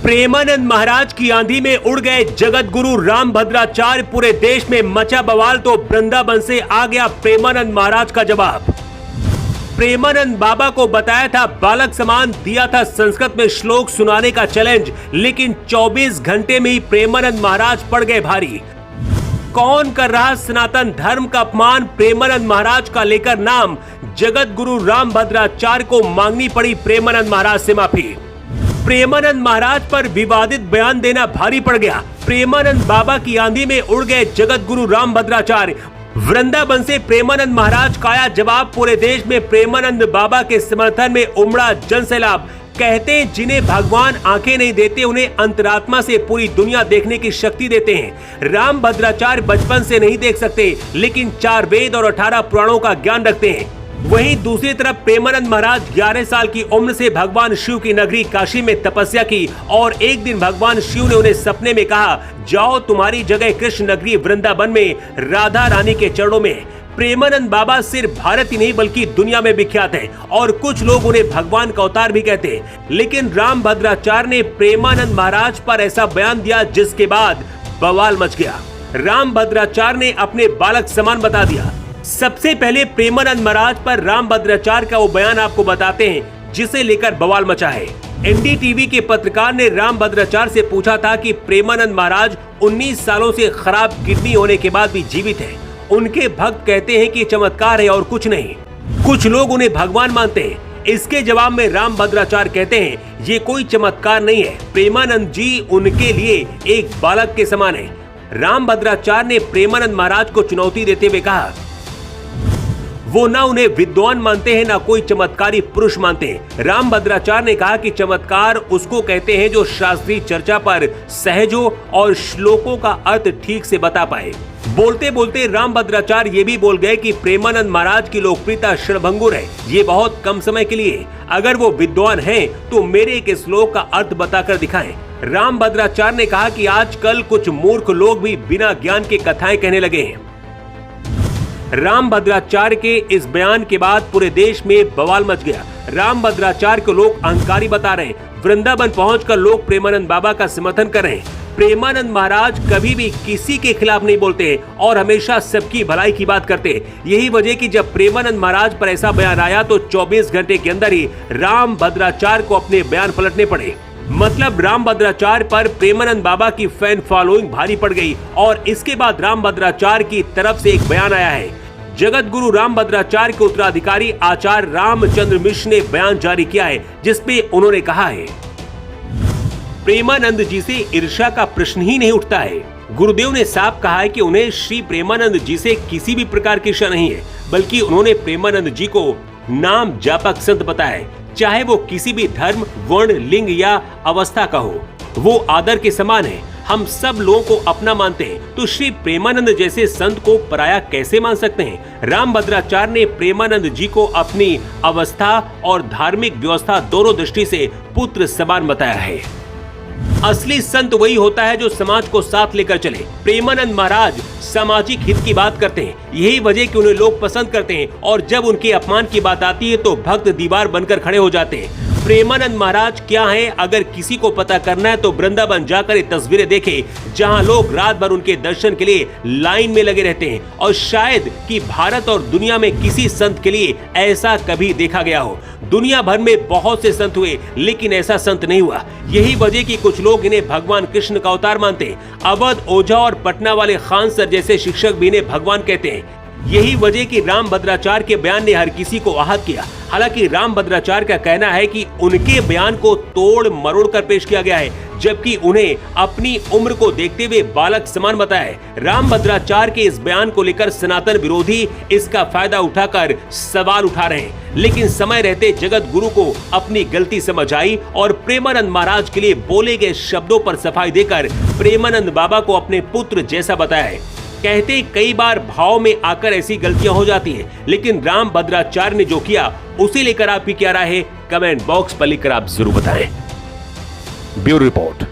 प्रेमानंद महाराज की आंधी में उड़ गए जगत गुरु रामभद्राचार्य। पूरे देश में मचा बवाल तो वृंदावन से आ गया प्रेमानंद महाराज का जवाब। प्रेमानंद बाबा को बताया था बालक समान, दिया था संस्कृत में श्लोक सुनाने का चैलेंज, लेकिन 24 घंटे में ही प्रेमानंद महाराज पड़ गए भारी। कौन कर रहा सनातन धर्म का अपमान, प्रेमानंद महाराज का लेकर नाम। जगत गुरु रामभद्राचार्य को मांगनी पड़ी प्रेमानंद महाराज से माफी। प्रेमानंद महाराज पर विवादित बयान देना भारी पड़ गया। प्रेमानंद बाबा की आंधी में उड़ गए जगत गुरु रामभद्राचार्य। वृंदावन से प्रेमानंद महाराज का आया जवाब। पूरे देश में प्रेमानंद बाबा के समर्थन में उमड़ा जनसैलाब। कहते हैं जिन्हें भगवान आंखें नहीं देते उन्हें अंतरात्मा से पूरी दुनिया देखने की शक्ति देते हैं। रामभद्राचार्य बचपन से नहीं देख सकते, लेकिन 4 वेद और 18 पुराणों का ज्ञान रखते हैं। वहीं दूसरी तरफ प्रेमानंद महाराज 11 साल की उम्र से भगवान शिव की नगरी काशी में तपस्या की और एक दिन भगवान शिव ने उन्हें सपने में कहा, जाओ तुम्हारी जगह कृष्ण नगरी वृंदावन में राधा रानी के चरणों में। प्रेमानंद बाबा सिर्फ भारत ही नहीं बल्कि दुनिया में विख्यात हैं और कुछ लोग उन्हें भगवान का अवतार भी कहते हैं। लेकिन रामभद्राचार्य ने प्रेमानंद महाराज पर ऐसा बयान दिया जिसके बाद बवाल मच गया। रामभद्राचार्य ने अपने बालक समान बता दिया। सबसे पहले प्रेमानंद महाराज पर रामभद्राचार्य का वो बयान आपको बताते हैं जिसे लेकर बवाल मचा है। एनडीटीवी के पत्रकार ने रामभद्राचार्य से पूछा था कि प्रेमानंद महाराज 19 सालों से खराब किडनी होने के बाद भी जीवित हैं। उनके भक्त कहते हैं कि चमत्कार है और कुछ नहीं। कुछ लोग उन्हें भगवान मानते हैं। इसके जवाब में रामभद्राचार्य कहते हैं ये कोई चमत्कार नहीं है, प्रेमानंद जी उनके लिए एक बालक के समान है। रामभद्राचार्य ने प्रेमानंद महाराज को चुनौती देते हुए कहा, वो ना उन्हें विद्वान मानते हैं ना कोई चमत्कारी पुरुष मानते हैं। रामभद्राचार्य ने कहा कि चमत्कार उसको कहते हैं जो शास्त्रीय चर्चा पर सहज हो और श्लोकों का अर्थ ठीक से बता पाए। बोलते बोलते रामभद्राचार्य ये भी बोल गए कि प्रेमानंद महाराज की लोकप्रियता क्षणभंगुर है, ये बहुत कम समय के लिए। अगर वो विद्वान हैं तो मेरे एक श्लोक का अर्थ बताकर दिखाएं। रामभद्राचार्य ने कहा कि आजकल कुछ मूर्ख लोग भी बिना ज्ञान के कथाएं कहने लगे हैं। रामभद्राचार्य के इस बयान के बाद पूरे देश में बवाल मच गया। रामभद्राचार्य को लोग अहंकारी बता रहे हैं। वृंदावन पहुंचकर लोग प्रेमानंद बाबा का समर्थन कर रहे हैं। प्रेमानंद महाराज कभी भी किसी के खिलाफ नहीं बोलते हैं और हमेशा सबकी भलाई की बात करते हैं। यही वजह कि जब प्रेमानंद महाराज पर ऐसा बयान आया तो 24 घंटे के अंदर ही रामभद्राचार्य को अपने बयान पलटने पड़े। मतलब रामभद्राचार्य पर प्रेमानंद बाबा की फैन फॉलोइंग भारी पड़ गई और इसके बाद रामभद्राचार्य की तरफ से एक बयान आया है। जगत गुरु रामभद्राचार्य के उत्तराधिकारी आचार्य रामचंद्र मिश्र ने बयान जारी किया है जिसमें उन्होंने कहा है, प्रेमानंद जी से ईर्ष्या का प्रश्न ही नहीं उठता है। गुरुदेव ने साफ कहा है कि उन्हें श्री प्रेमानंद जी से किसी भी प्रकार की ईर्ष्या नहीं है, बल्कि उन्होंने प्रेमानंद जी को नाम जापक संत बताया है। चाहे वो किसी भी धर्म, वर्ण, लिंग या अवस्था का हो, वो आदर के समान है। हम सब लोगों को अपना मानते हैं, तो श्री प्रेमानंद जैसे संत को पराया कैसे मान सकते हैं। रामभद्राचार्य ने प्रेमानंद जी को अपनी अवस्था और धार्मिक व्यवस्था दोनों दृष्टि से पुत्र समान बताया है। असली संत वही होता है जो समाज को साथ लेकर चले। प्रेमानंद महाराज सामाजिक हित की बात करते हैं, यही वजह कि उन्हें लोग पसंद करते हैं और जब उनके अपमान की बात आती है तो भक्त दीवार बनकर खड़े हो जाते हैं। प्रेमानंद महाराज क्या हैं, अगर किसी को पता करना है तो वृंदावन जाकर ये तस्वीरें देखें जहां लोग रात भर उनके दर्शन के लिए लाइन में लगे रहते हैं और शायद कि भारत और दुनिया में किसी संत के लिए ऐसा कभी देखा गया हो। दुनिया भर में बहुत से संत हुए लेकिन ऐसा संत नहीं हुआ। यही वजह कि कुछ लोग इन्हें भगवान कृष्ण का अवतार मानते हैं। अवध, ओझा और पटना वाले खान सर जैसे शिक्षक भी इन्हें भगवान कहते हैं। यही वजह कि रामभद्राचार्य के बयान ने हर किसी को आहत किया। हालांकि रामभद्राचार्य का कहना है कि उनके बयान को तोड़ मरोड़ कर पेश किया गया है, जबकि उन्हें अपनी उम्र को देखते हुए बालक समान बताया है। रामभद्राचार्य के इस बयान को लेकर सनातन विरोधी इसका फायदा उठाकर सवाल उठा रहे हैं, लेकिन समय रहते जगत गुरु को अपनी गलती समझ आई और प्रेमानंद महाराज के लिए बोले गए शब्दों पर सफाई देकर प्रेमानंद बाबा को अपने पुत्र जैसा बताया है। कहते कई बार भाव में आकर ऐसी गलतियां हो जाती हैं, लेकिन रामभद्राचार्य ने जो किया उसे लेकर आपकी क्या राय है, कमेंट बॉक्स पर लिखकर आप जरूर बताएं। Bureau report.